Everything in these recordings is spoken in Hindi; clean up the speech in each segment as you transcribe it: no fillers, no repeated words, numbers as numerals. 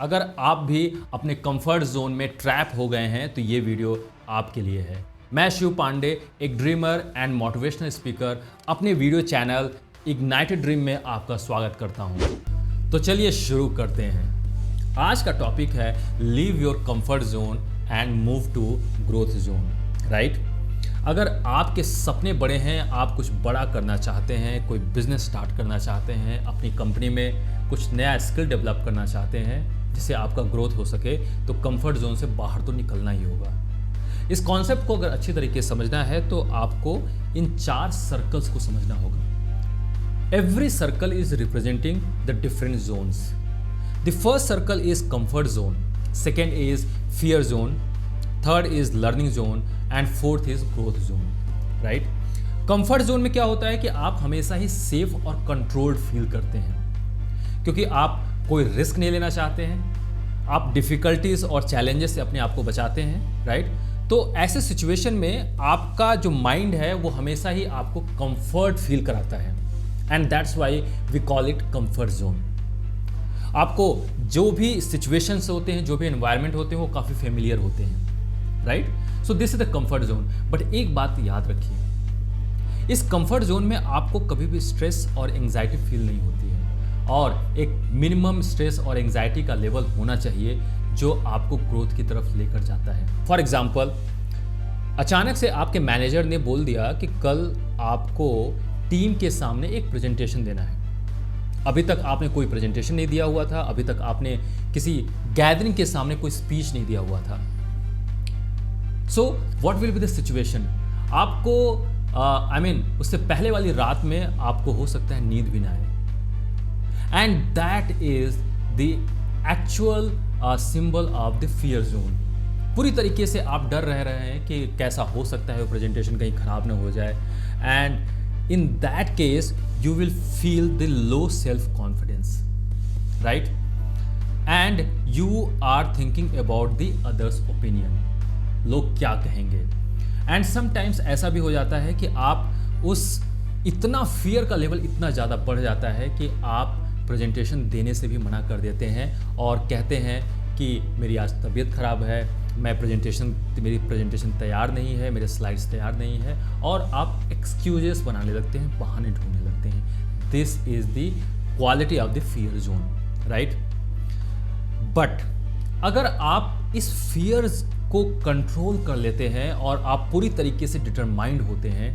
अगर आप भी अपने कंफर्ट जोन में ट्रैप हो गए हैं तो ये वीडियो आपके लिए है। मैं शिव पांडे, एक ड्रीमर एंड मोटिवेशनल स्पीकर, अपने वीडियो चैनल इग्नाइटेड ड्रीम में आपका स्वागत करता हूं। तो चलिए शुरू करते हैं। आज का टॉपिक है leave your comfort zone and move to growth zone, right? अगर आपके सपने बड़े हैं, आप कुछ बड़ा करना चाहते हैं, कोई बिजनेस स्टार्ट करना चाहते हैं, अपनी कंपनी में कुछ नया स्किल डेवलप करना चाहते हैं जिससे आपका ग्रोथ हो सके, तो कंफर्ट जोन से बाहर तो निकलना ही होगा। इस कॉन्सेप्ट को अगर अच्छी तरीके से समझना है तो आपको इन 4 सर्कल्स को समझना होगा। Every circle is representing the different zones. The first circle is comfort zone, second is fear zone, third is learning zone and fourth is growth zone, right? Comfort zone में क्या होता है कि आप हमेशा ही सेफ और कंट्रोल्ड फील करते हैं क्योंकि आप कोई रिस्क नहीं लेना चाहते हैं, आप डिफिकल्टीज और चैलेंजेस से अपने आप को बचाते हैं, राइट? तो ऐसे सिचुएशन में आपका जो माइंड है वो हमेशा ही आपको कंफर्ट फील कराता है and that's why we call it comfort zone. आपको जो भी सिचुएशंस होते हैं, जो भी एनवायरनमेंट होते हैं, वो काफ़ी फेमिलियर होते हैं, right? So this is the comfort zone. But एक बात याद रखिए, इस कंफर्ट जोन में आपको कभी भी स्ट्रेस और एंग्जाइटी फील नहीं होती है और एक मिनिमम स्ट्रेस और एंग्जाइटी का लेवल होना चाहिए जो आपको ग्रोथ की तरफ लेकर जाता है। फॉर एग्जाम्पल, अचानक से आपके मैनेजर ने बोल दिया कि कल आपको टीम के सामने एक प्रेजेंटेशन देना है। अभी तक आपने कोई प्रेजेंटेशन नहीं दिया हुआ था, अभी तक आपने किसी गैदरिंग के सामने कोई स्पीच नहीं दिया हुआ था। So what will be the situation? आपको उससे पहले वाली रात में आपको हो सकता है नींद भी ना आए and that is the actual symbol of the fear zone. पूरी तरीके से आप डर रह रहे हैं कि कैसा हो सकता है वो प्रेजेंटेशन कहीं खराब ना हो जाए and in that case you will feel the low self confidence, right? And you are thinking about the others opinion, लोग क्या कहेंगे। and sometimes ऐसा भी हो जाता है कि आप उस इतना फियर का लेवल इतना ज़्यादा बढ़ जाता है कि आप प्रेजेंटेशन देने से भी मना कर देते हैं और कहते हैं कि मेरी आज तबीयत ख़राब है, मेरी प्रेजेंटेशन तैयार नहीं है, मेरे स्लाइड्स तैयार नहीं है, और आप एक्सक्यूजेस बनाने लगते हैं, बहाने ढूंढने लगते हैं। This is the quality of the fear zone, right? But अगर आप इस फियर्स को कंट्रोल कर लेते हैं और आप पूरी तरीके से डिटरमाइंड होते हैं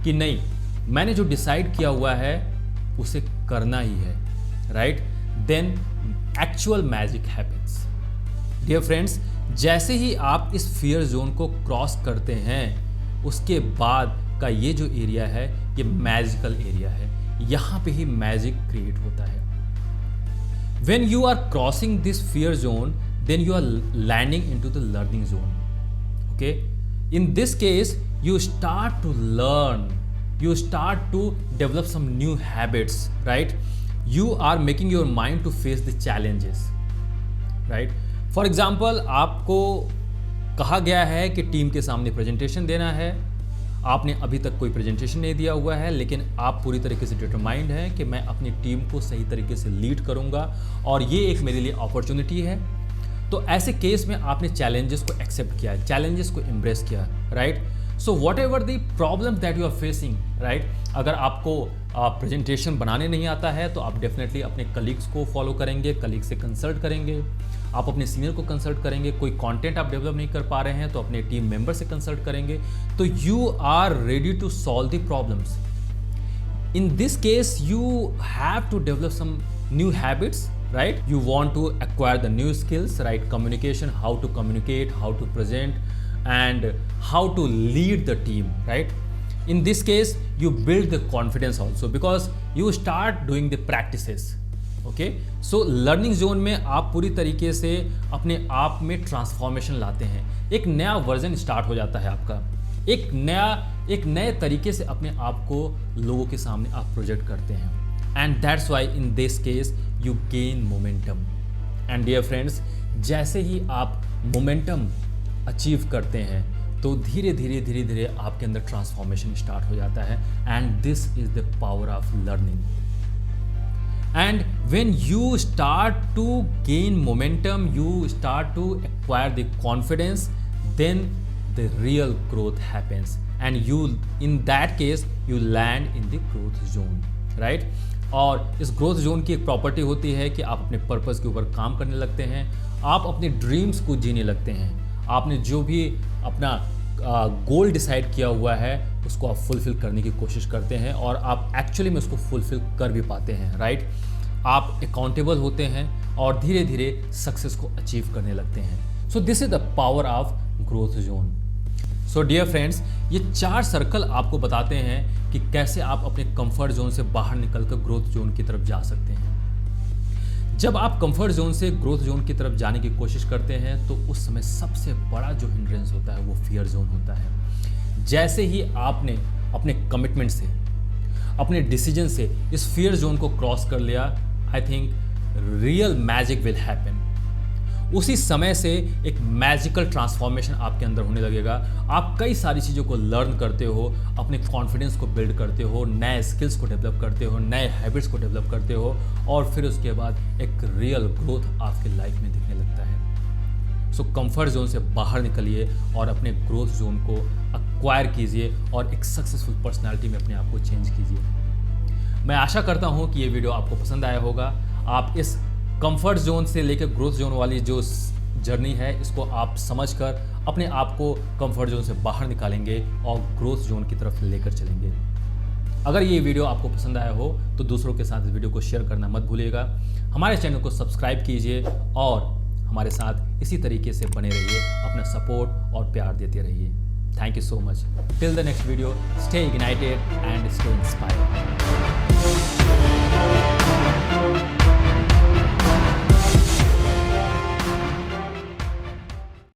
कि नहीं, मैंने जो डिसाइड किया हुआ है उसे करना ही है, right? Then actual magic happens. Dear friends, जैसे ही आप इस फियर जोन को क्रॉस करते हैं उसके बाद का ये जो एरिया है ये मैजिकल एरिया है, यहाँ पे ही मैजिक क्रिएट होता है। When you are crossing this fear zone, then you are landing into the learning zone. Okay? In this case, you start to learn, you start to develop some new habits, right? You are making your mind to face the challenges, right? For example, आपको कहा गया है कि टीम के सामने प्रेजेंटेशन देना है, आपने अभी तक कोई प्रेजेंटेशन नहीं दिया हुआ है, लेकिन आप पूरी तरीके से डिटरमाइंड हैं कि मैं अपनी टीम को सही तरीके से लीड करूंगा और ये एक मेरे लिए अपॉर्चुनिटी है। तो ऐसे केस में आपने चैलेंजेस को एक्सेप्ट किया, चैलेंजेस को एम्ब्रेस किया, right? So whatever the problem that you are facing, right? अगर आपको प्रेजेंटेशन बनाने नहीं आता है तो आप डेफिनेटली अपने कलीग्स को फॉलो करेंगे, कलीग से कंसल्ट करेंगे, आप अपने सीनियर को कंसल्ट करेंगे। कोई कंटेंट आप डेवलप नहीं कर पा रहे हैं तो अपने टीम मेंबर से कंसल्ट करेंगे। तो you are ready to solve the problems. In this case you have to develop some new habits, right? You want to acquire the new skills, right? Communication, how to communicate, how to present, and how to lead the team, right? In this case, you build the confidence also because you start doing the practices. Okay? So learning zone में आप पूरी तरीके से अपने आप में ट्रांसफॉर्मेशन लाते हैं, एक नया वर्जन स्टार्ट हो जाता है आपका, एक नए तरीके से अपने आप को लोगों के सामने आप प्रोजेक्ट करते हैं। And that's why in this case you gain momentum. And dear friends, जैसे ही आप momentum अचीव करते हैं तो धीरे धीरे आपके अंदर ट्रांसफॉर्मेशन स्टार्ट हो जाता है। And this is the power of learning. And when you start to gain momentum, you start to acquire the confidence, then the real growth happens. And you, in that case, you land in the growth zone, right? और इस ग्रोथ जोन की एक प्रॉपर्टी होती है कि आप अपने पर्पस के ऊपर काम करने लगते हैं, आप अपने ड्रीम्स को जीने लगते हैं, आपने जो भी अपना गोल डिसाइड किया हुआ है उसको आप फुलफिल करने की कोशिश करते हैं और आप एक्चुअली में उसको फुलफिल कर भी पाते हैं, राइट? आप अकाउंटेबल होते हैं और धीरे धीरे सक्सेस को अचीव करने लगते हैं। So this is the power of growth zone. So dear friends, ये 4 सर्कल आपको बताते हैं कि कैसे आप अपने कंफर्ट जोन से बाहर निकलकर ग्रोथ जोन की तरफ जा सकते हैं। जब आप कंफर्ट जोन से ग्रोथ जोन की तरफ जाने की कोशिश करते हैं तो उस समय सबसे बड़ा जो हिंड्रेंस होता है वो फियर जोन होता है। जैसे ही आपने अपने कमिटमेंट से, अपने डिसीजन से इस फियर जोन को क्रॉस कर लिया, I think real magic will happen. उसी समय से एक मैजिकल ट्रांसफॉर्मेशन आपके अंदर होने लगेगा। आप कई सारी चीज़ों को लर्न करते हो, अपने कॉन्फिडेंस को बिल्ड करते हो, नए स्किल्स को डेवलप करते हो, नए हैबिट्स को डेवलप करते हो और फिर उसके बाद एक रियल ग्रोथ आपके लाइफ में दिखने लगता है। सो कंफर्ट जोन से बाहर निकलिए और अपने ग्रोथ जोन को एक्वायर कीजिए और एक सक्सेसफुल पर्सनैलिटी में अपने आप को चेंज कीजिए। मैं आशा करता हूँ कि ये वीडियो आपको पसंद आया होगा। आप इस कंफर्ट जोन से लेकर ग्रोथ जोन वाली जो जर्नी है इसको आप समझकर अपने आप को कंफर्ट जोन से बाहर निकालेंगे और ग्रोथ जोन की तरफ लेकर चलेंगे। अगर ये वीडियो आपको पसंद आया हो तो दूसरों के साथ इस वीडियो को शेयर करना मत भूलिएगा। हमारे चैनल को सब्सक्राइब कीजिए और हमारे साथ इसी तरीके से बने रहिए, अपना सपोर्ट और प्यार देते रहिए। Thank you so much. Till the next video, stay ignited and stay inspired.